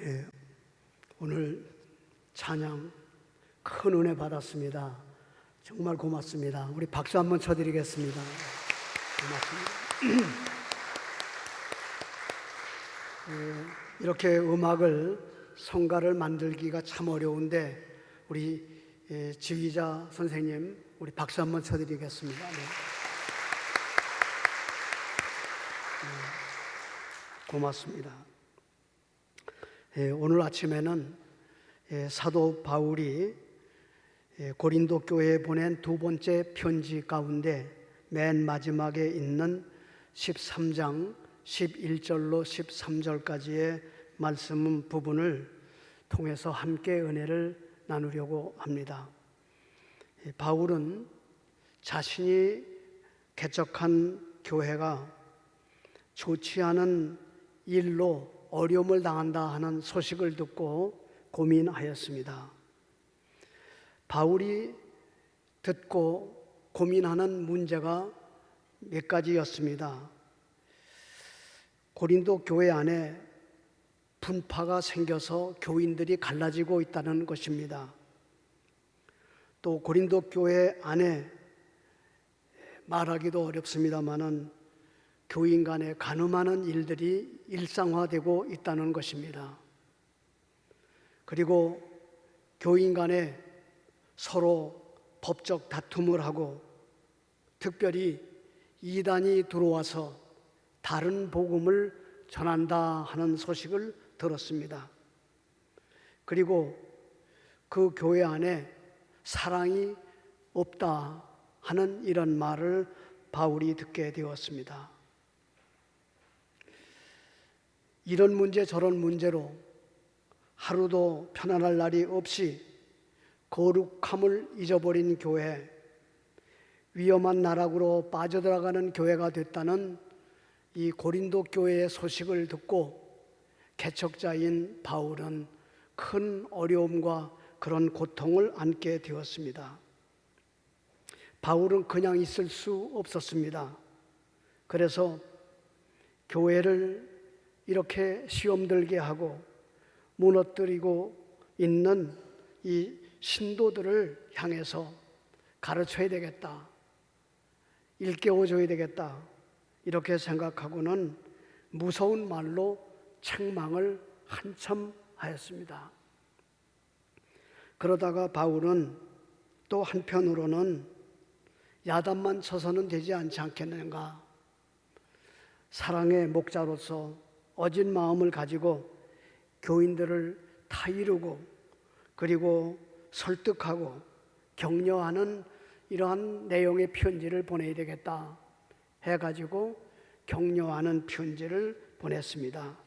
예, 오늘 찬양 큰 은혜 받았습니다. 정말 고맙습니다. 우리 박수 한번 쳐드리겠습니다. 고맙습니다. 이렇게 음악을 성가를 만들기가 참 어려운데 우리 지휘자 선생님 우리 박수 한번 쳐드리겠습니다. 네. 고맙습니다. 오늘 아침에는 사도 바울이 고린도 교회에 보낸 두 번째 편지 가운데 맨 마지막에 있는 13장 11절로 13절까지의 말씀 부분을 통해서 함께 은혜를 나누려고 합니다. 바울은 자신이 개척한 교회가 좋지 않은 일로 어려움을 당한다 하는 소식을 듣고 고민하였습니다. 바울이 듣고 고민하는 문제가 몇 가지였습니다. 고린도 교회 안에 분파가 생겨서 교인들이 갈라지고 있다는 것입니다. 또 고린도 교회 안에 말하기도 어렵습니다마는 교인 간에 간음하는 일들이 일상화되고 있다는 것입니다. 그리고 교인 간에 서로 법적 다툼을 하고 특별히 이단이 들어와서 다른 복음을 전한다 하는 소식을 들었습니다. 그리고 그 교회 안에 사랑이 없다 하는 이런 말을 바울이 듣게 되었습니다. 이런 문제 저런 문제로 하루도 편안할 날이 없이 거룩함을 잊어버린 교회, 위험한 나락으로 빠져들어가는 교회가 됐다는 이 고린도 교회의 소식을 듣고 개척자인 바울은 큰 어려움과 그런 고통을 안게 되었습니다. 바울은 그냥 있을 수 없었습니다. 그래서 교회를 이렇게 시험 들게 하고 무너뜨리고 있는 이 신도들을 향해서 가르쳐야 되겠다, 일깨워줘야 되겠다 이렇게 생각하고는 무서운 말로 책망을 한참 하였습니다. 그러다가 바울은 또 한편으로는 야단만 쳐서는 되지 않지 않겠는가, 사랑의 목자로서 어진 마음을 가지고 교인들을 타이르고 그리고 설득하고 격려하는 이러한 내용의 편지를 보내야 되겠다 해가지고 격려하는 편지를 보냈습니다.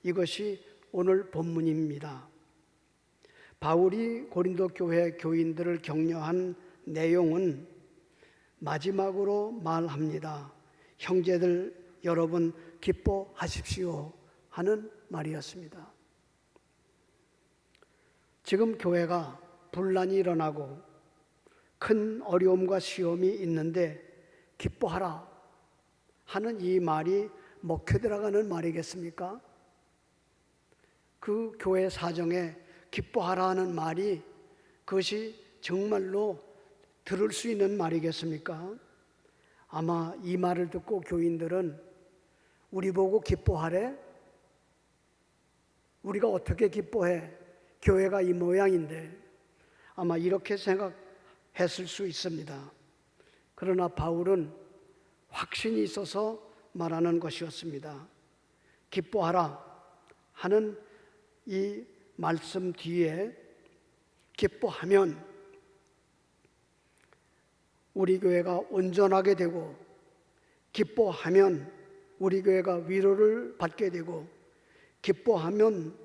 이것이 오늘 본문입니다. 바울이 고린도 교회 교인들을 격려한 내용은 마지막으로 말합니다. 형제들 여러분 기뻐하십시오 하는 말이었습니다. 지금 교회가 분란이 일어나고 큰 어려움과 시험이 있는데 기뻐하라 하는 이 말이 먹혀 들어가는 말이겠습니까? 그 교회 사정에 기뻐하라 하는 말이 그것이 정말로 들을 수 있는 말이겠습니까? 아마 이 말을 듣고 교인들은 우리 보고 기뻐하래? 우리가 어떻게 기뻐해? 교회가 이 모양인데 아마 이렇게 생각했을 수 있습니다. 그러나 바울은 확신이 있어서 말하는 것이었습니다. 기뻐하라 하는 이 말씀 뒤에 기뻐하면 우리 교회가 온전하게 되고 기뻐하면 우리 교회가 위로를 받게 되고 기뻐하면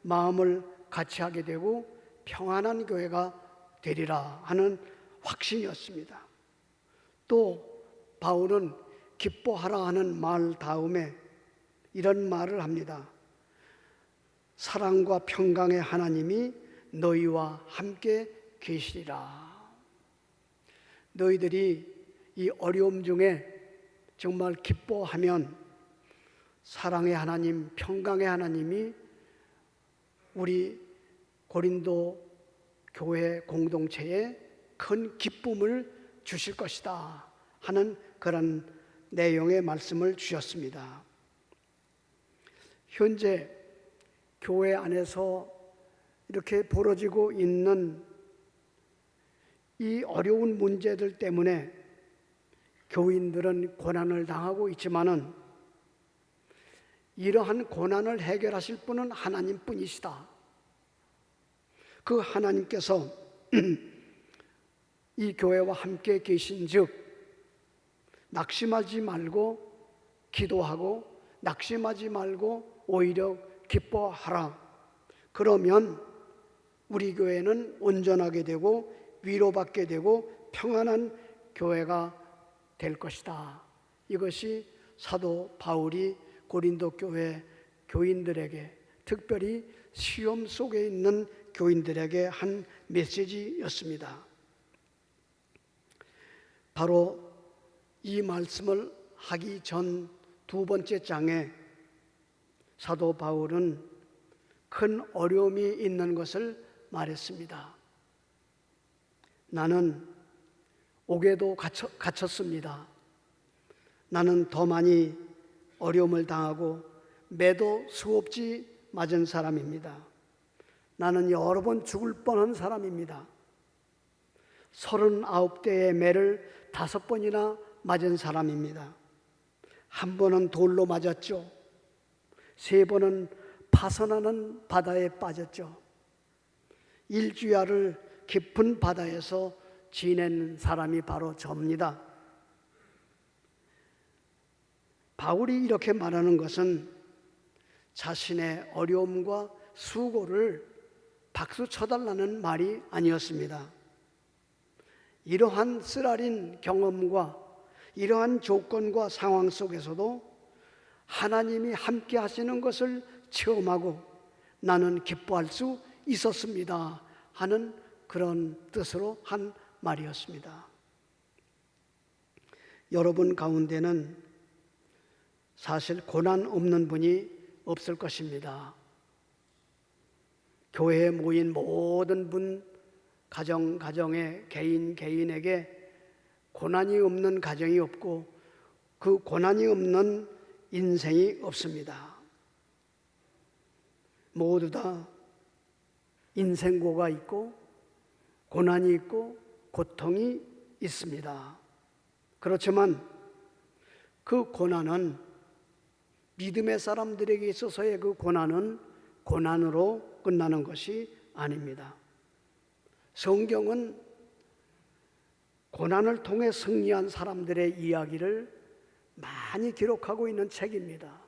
마음을 같이 하게 되고 평안한 교회가 되리라 하는 확신이었습니다. 또 바울은 기뻐하라 하는 말 다음에 이런 말을 합니다. 사랑과 평강의 하나님이 너희와 함께 계시리라. 너희들이 이 어려움 중에 정말 기뻐하면 사랑의 하나님, 평강의 하나님이 우리 고린도 교회 공동체에 큰 기쁨을 주실 것이다 하는 그런 내용의 말씀을 주셨습니다. 현재 교회 안에서 이렇게 벌어지고 있는 이 어려운 문제들 때문에 교인들은 고난을 당하고 있지만은 이러한 고난을 해결하실 분은 하나님뿐이시다. 그 하나님께서 이 교회와 함께 계신즉 낙심하지 말고 기도하고 낙심하지 말고 오히려 기뻐하라. 그러면 우리 교회는 온전하게 되고 위로받게 되고 평안한 교회가 될 것이다. 이것이 사도 바울이 고린도 교회 교인들에게, 특별히 시험 속에 있는 교인들에게 한 메시지였습니다. 바로 이 말씀을 하기 전 두 번째 장에 사도 바울은 큰 어려움이 있는 것을 말했습니다. 나는 옥에도 갇혔습니다. 나는 더 많이 어려움을 당하고 매도 수없이 맞은 사람입니다. 나는 여러 번 죽을 뻔한 사람입니다. 39대의 매를 5번이나 맞은 사람입니다. 한 번은 돌로 맞았죠. 3번은 파선하는 바다에 빠졌죠. 일주야를 깊은 바다에서 지낸 사람이 바로 저입니다. 바울이 이렇게 말하는 것은 자신의 어려움과 수고를 박수 쳐달라는 말이 아니었습니다. 이러한 쓰라린 경험과 이러한 조건과 상황 속에서도 하나님이 함께 하시는 것을 체험하고 나는 기뻐할 수 있었습니다 하는 그런 뜻으로 한 말이었습니다. 여러분 가운데는 사실 고난 없는 분이 없을 것입니다. 교회에 모인 모든 분, 가정에 개인에게 고난이 없는 가정이 없고 그 고난이 없는 인생이 없습니다. 모두 다 인생고가 있고 고난이 있고 고통이 있습니다. 그렇지만 그 고난은 믿음의 사람들에게 있어서의 그 고난은 고난으로 끝나는 것이 아닙니다. 성경은 고난을 통해 승리한 사람들의 이야기를 많이 기록하고 있는 책입니다.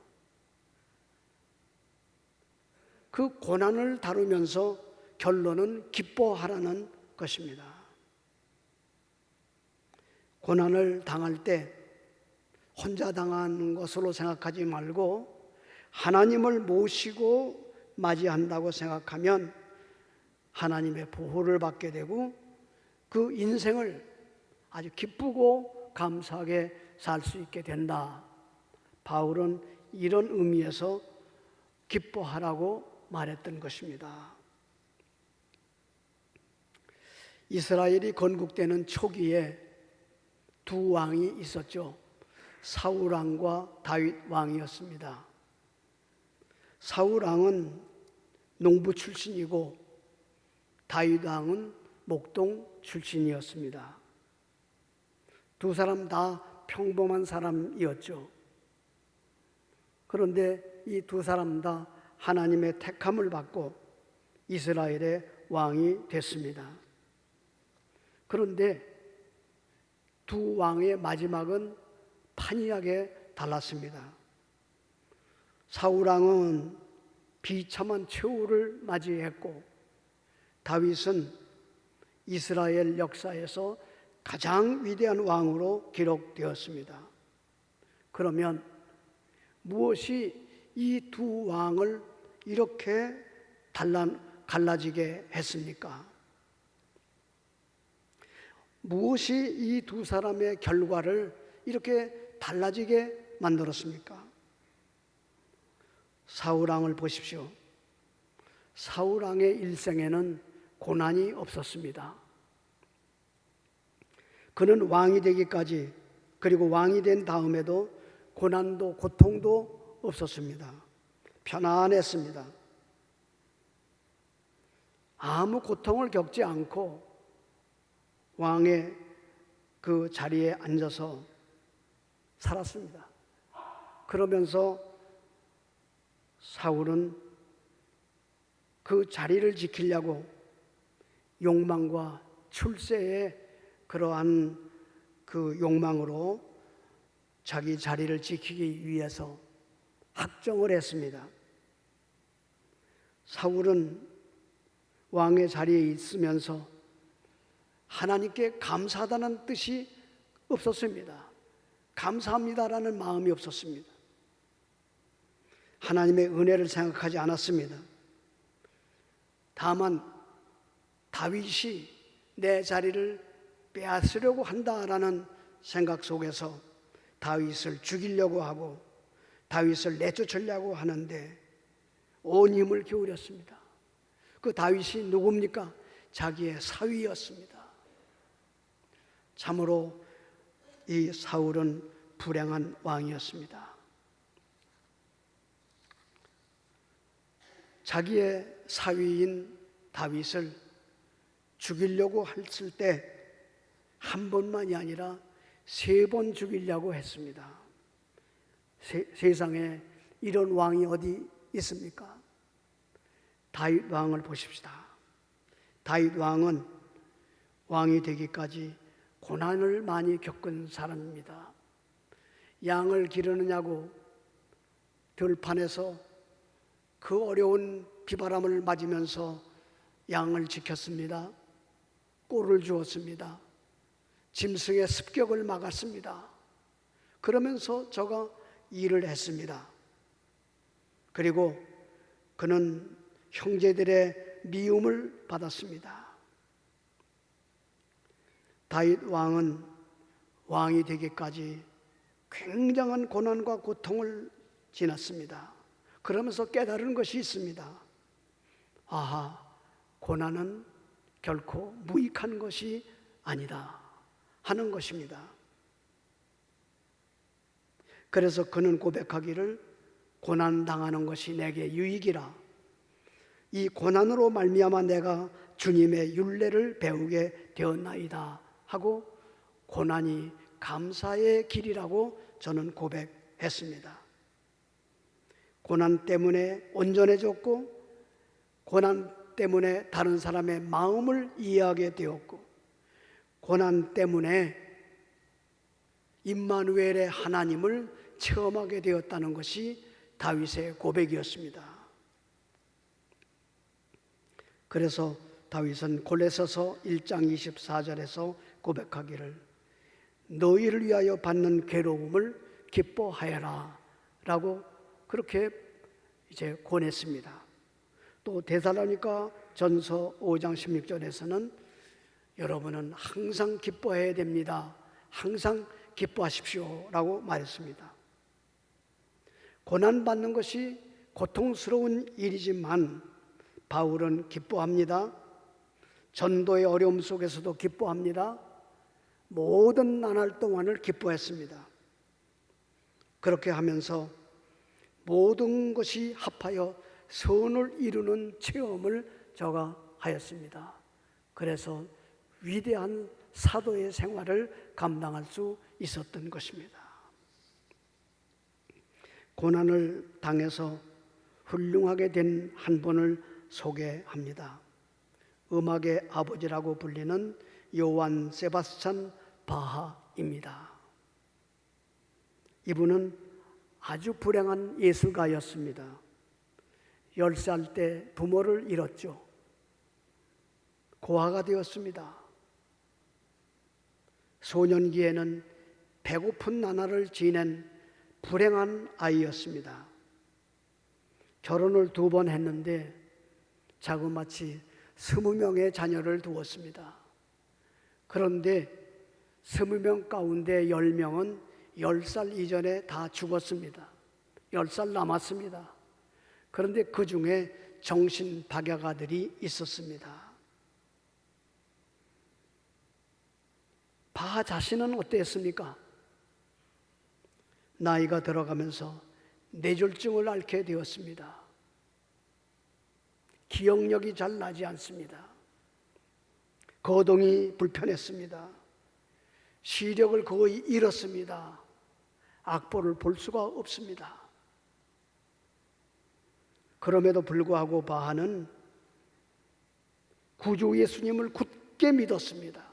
그 고난을 다루면서 결론은 기뻐하라는 것입니다. 고난을 당할 때 혼자 당하는 것으로 생각하지 말고 하나님을 모시고 맞이한다고 생각하면 하나님의 보호를 받게 되고 그 인생을 아주 기쁘고 감사하게 살 수 있게 된다. 바울은 이런 의미에서 기뻐하라고 말했던 것입니다. 이스라엘이 건국되는 초기에 두 왕이 있었죠. 사울 왕과 다윗 왕이었습니다. 사울 왕은 농부 출신이고 다윗 왕은 목동 출신이었습니다. 두 사람 다 평범한 사람이었죠. 그런데 이 두 사람 다 하나님의 택함을 받고 이스라엘의 왕이 됐습니다. 그런데 두 왕의 마지막은 판이하게 달랐습니다. 사울 왕은 비참한 최후를 맞이했고 다윗은 이스라엘 역사에서 가장 위대한 왕으로 기록되었습니다. 그러면 무엇이 이 두 왕을 이렇게 갈라지게 했습니까? 무엇이 이 두 사람의 결과를 이렇게 달라지게 만들었습니까? 사울 왕을 보십시오. 사울 왕의 일생에는 고난이 없었습니다. 그는 왕이 되기까지, 그리고 왕이 된 다음에도 고난도 고통도 없었습니다. 편안했습니다. 아무 고통을 겪지 않고 왕의 그 자리에 앉아서 살았습니다. 그러면서 사울은 그 자리를 지키려고 욕망과 출세의 그러한 그 욕망으로 자기 자리를 지키기 위해서 학정을 했습니다. 사울은 왕의 자리에 있으면서 하나님께 감사하다는 뜻이 없었습니다. 감사합니다라는 마음이 없었습니다. 하나님의 은혜를 생각하지 않았습니다. 다만 다윗이 내 자리를 빼앗으려고 한다라는 생각 속에서 다윗을 죽이려고 하고 다윗을 내쫓으려고 하는데 온 힘을 기울였습니다. 그 다윗이 누굽니까? 자기의 사위였습니다. 참으로 이 사울은 불행한 왕이었습니다. 자기의 사위인 다윗을 죽이려고 했을 때 한 번만이 아니라 3번 죽이려고 했습니다. 세상에 이런 왕이 어디 있습니까? 다윗 왕을 보십시다. 다윗 왕은 왕이 되기까지 고난을 많이 겪은 사람입니다. 양을 기르느냐고 들판에서 그 어려운 비바람을 맞으면서 양을 지켰습니다. 꼴을 주었습니다. 짐승의 습격을 막았습니다. 그러면서 저가 일을 했습니다. 그리고 그는 형제들의 미움을 받았습니다. 다윗 왕은 왕이 되기까지 굉장한 고난과 고통을 지났습니다. 그러면서 깨달은 것이 있습니다. 아하, 고난은 결코 무익한 것이 아니다 하는 것입니다. 그래서 그는 고백하기를 고난당하는 것이 내게 유익이라. 이 고난으로 말미암아 내가 주님의 율례를 배우게 되었나이다 하고 고난이 감사의 길이라고 저는 고백했습니다. 고난 때문에 온전해졌고 고난 때문에 다른 사람의 마음을 이해하게 되었고 고난 때문에 임마누엘의 하나님을 체험하게 되었다는 것이 다윗의 고백이었습니다. 그래서 다윗은 골로새서 1장 24절에서 고백하기를 너희를 위하여 받는 괴로움을 기뻐하여라 라고 그렇게 이제 권했습니다. 또 데살로니가 전서 5장 16절에서는 여러분은 항상 기뻐해야 됩니다. 항상 기뻐하십시오 라고 말했습니다. 고난받는 것이 고통스러운 일이지만 바울은 기뻐합니다. 전도의 어려움 속에서도 기뻐합니다. 모든 나날 동안을 기뻐했습니다. 그렇게 하면서 모든 것이 합하여 선을 이루는 체험을 저가 하였습니다. 그래서 위대한 사도의 생활을 감당할 수 있었던 것입니다. 고난을 당해서 훌륭하게 된 한 분을 소개합니다. 음악의 아버지라고 불리는 요한 세바스찬 바하입니다. 이분은 아주 불행한 예술가였습니다. 10살 때 부모를 잃었죠. 고아가 되었습니다. 소년기에는 배고픈 나날을 지낸 불행한 아이였습니다. 결혼을 2번 했는데 자그마치 20명의 자녀를 두었습니다. 그런데 20명 가운데 10명은 10살 이전에 다 죽었습니다. 10살 남았습니다. 그런데 그 중에 정신박약아들이 있었습니다. 바하 자신은 어땠습니까? 나이가 들어가면서 뇌졸중을 앓게 되었습니다. 기억력이 잘 나지 않습니다. 거동이 불편했습니다. 시력을 거의 잃었습니다. 악보를 볼 수가 없습니다. 그럼에도 불구하고 바하는 구주 예수님을 굳게 믿었습니다.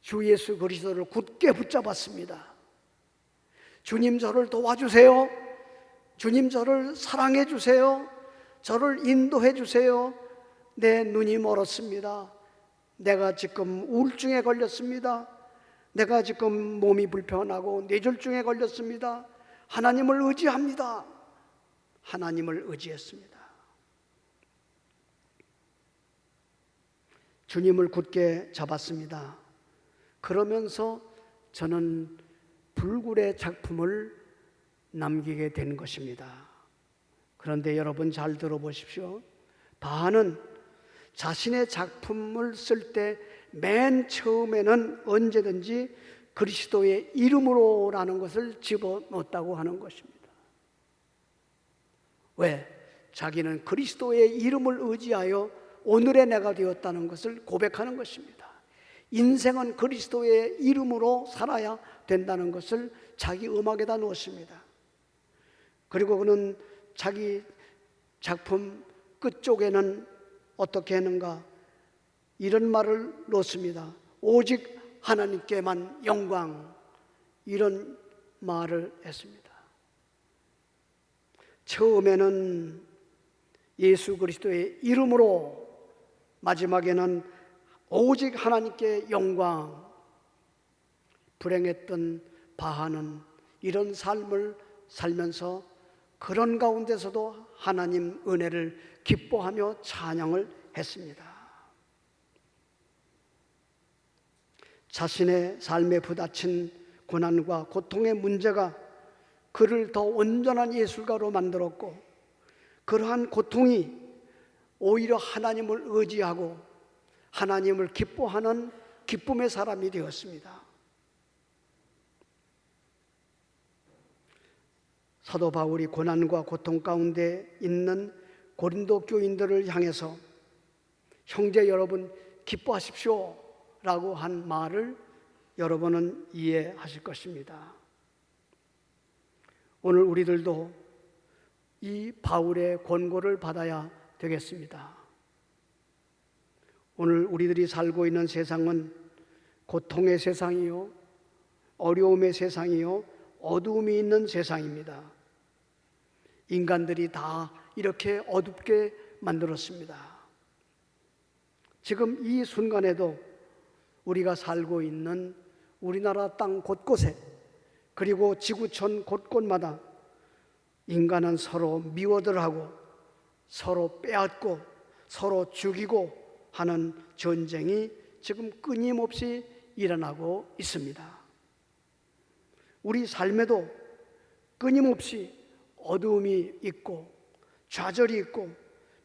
주 예수 그리스도를 굳게 붙잡았습니다. 주님, 저를 도와주세요. 주님, 저를 사랑해 주세요. 저를 인도해 주세요. 내 눈이 멀었습니다. 내가 지금 우울증에 걸렸습니다. 내가 지금 몸이 불편하고 뇌졸중에 걸렸습니다. 하나님을 의지합니다. 하나님을 의지했습니다. 주님을 굳게 잡았습니다. 그러면서 저는 불굴의 작품을 남기게 된 것입니다. 그런데 여러분 잘 들어보십시오. 바하는 자신의 작품을 쓸 때 맨 처음에는 언제든지 그리스도의 이름으로라는 것을 집어넣었다고 하는 것입니다. 왜? 자기는 그리스도의 이름을 의지하여 오늘의 내가 되었다는 것을 고백하는 것입니다. 인생은 그리스도의 이름으로 살아야 된다는 것을 자기 음악에다 넣었습니다. 그리고 그는 자기 작품 끝쪽에는 어떻게 했는가? 이런 말을 넣습니다. 오직 하나님께만 영광. 이런 말을 했습니다. 처음에는 예수 그리스도의 이름으로, 마지막에는 오직 하나님께 영광. 불행했던 바하는 이런 삶을 살면서 그런 가운데서도 하나님 은혜를 기뻐하며 찬양을 했습니다. 자신의 삶에 부딪힌 고난과 고통의 문제가 그를 더 온전한 예술가로 만들었고, 그러한 고통이 오히려 하나님을 의지하고 하나님을 기뻐하는 기쁨의 사람이 되었습니다. 사도 바울이 고난과 고통 가운데 있는 고린도 교인들을 향해서 형제 여러분 기뻐하십시오 라고 한 말을 여러분은 이해하실 것입니다. 오늘 우리들도 이 바울의 권고를 받아야 되겠습니다. 오늘 우리들이 살고 있는 세상은 고통의 세상이요, 어려움의 세상이요, 어두움이 있는 세상입니다. 인간들이 다 이렇게 어둡게 만들었습니다. 지금 이 순간에도 우리가 살고 있는 우리나라 땅 곳곳에, 그리고 지구촌 곳곳마다 인간은 서로 미워들하고 서로 빼앗고 서로 죽이고 하는 전쟁이 지금 끊임없이 일어나고 있습니다. 우리 삶에도 끊임없이 어두움이 있고 좌절이 있고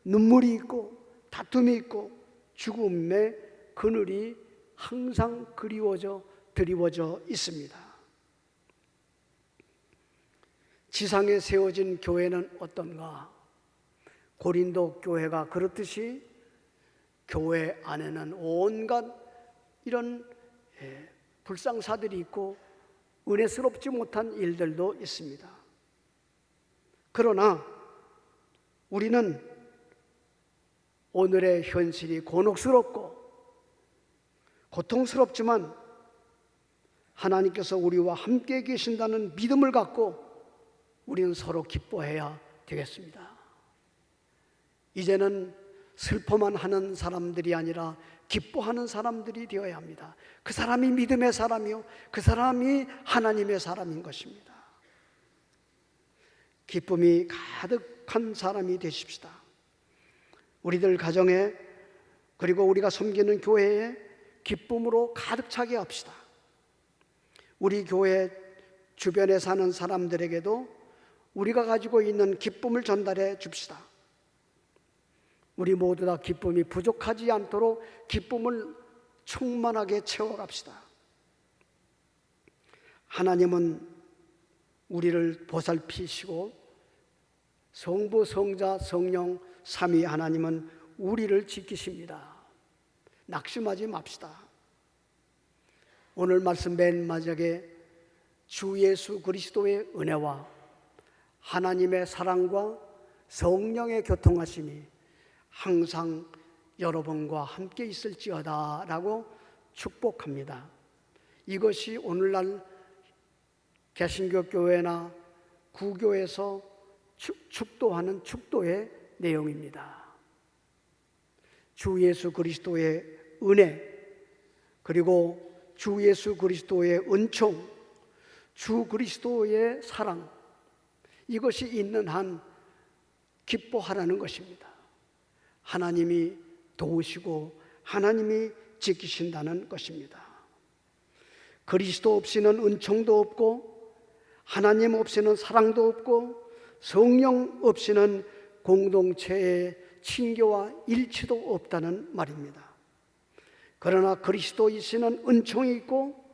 눈물이 있고 다툼이 있고 죽음의 그늘이 항상 드리워져 있습니다. 지상에 세워진 교회는 어떤가? 고린도 교회가 그렇듯이 교회 안에는 온갖 이런 불상사들이 있고 은혜스럽지 못한 일들도 있습니다. 그러나 우리는 오늘의 현실이 곤혹스럽고 고통스럽지만 하나님께서 우리와 함께 계신다는 믿음을 갖고 우리는 서로 기뻐해야 되겠습니다. 이제는 슬퍼만 하는 사람들이 아니라 기뻐하는 사람들이 되어야 합니다. 그 사람이 믿음의 사람이요, 그 사람이 하나님의 사람인 것입니다. 기쁨이 가득한 사람이 되십시다. 우리들 가정에, 그리고 우리가 섬기는 교회에 기쁨으로 가득 차게 합시다. 우리 교회 주변에 사는 사람들에게도 우리가 가지고 있는 기쁨을 전달해 줍시다. 우리 모두 다 기쁨이 부족하지 않도록 기쁨을 충만하게 채워갑시다. 하나님은 우리를 보살피시고 성부, 성자, 성령 삼위 하나님은 우리를 지키십니다. 낙심하지 맙시다. 오늘 말씀 맨 마지막에 주 예수 그리스도의 은혜와 하나님의 사랑과 성령의 교통하심이 항상 여러분과 함께 있을지어다 라고 축복합니다. 이것이 오늘날 개신교 교회나 구교에서 축도하는 축도의 내용입니다. 주 예수 그리스도의 은혜, 그리고 주 예수 그리스도의 은총, 주 그리스도의 사랑, 이것이 있는 한 기뻐하라는 것입니다. 하나님이 도우시고 하나님이 지키신다는 것입니다. 그리스도 없이는 은총도 없고 하나님 없이는 사랑도 없고 성령 없이는 공동체의 친교와 일치도 없다는 말입니다. 그러나 그리스도 있으면 은총이 있고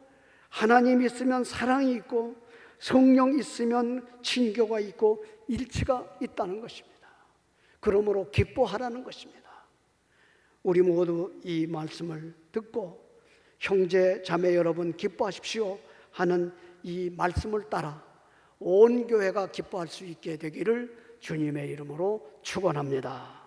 하나님 있으면 사랑이 있고 성령 있으면 친교가 있고 일치가 있다는 것입니다. 그러므로 기뻐하라는 것입니다. 우리 모두 이 말씀을 듣고 형제 자매 여러분 기뻐하십시오 하는 이 말씀을 따라 온 교회가 기뻐할 수 있게 되기를 주님의 이름으로 축원합니다.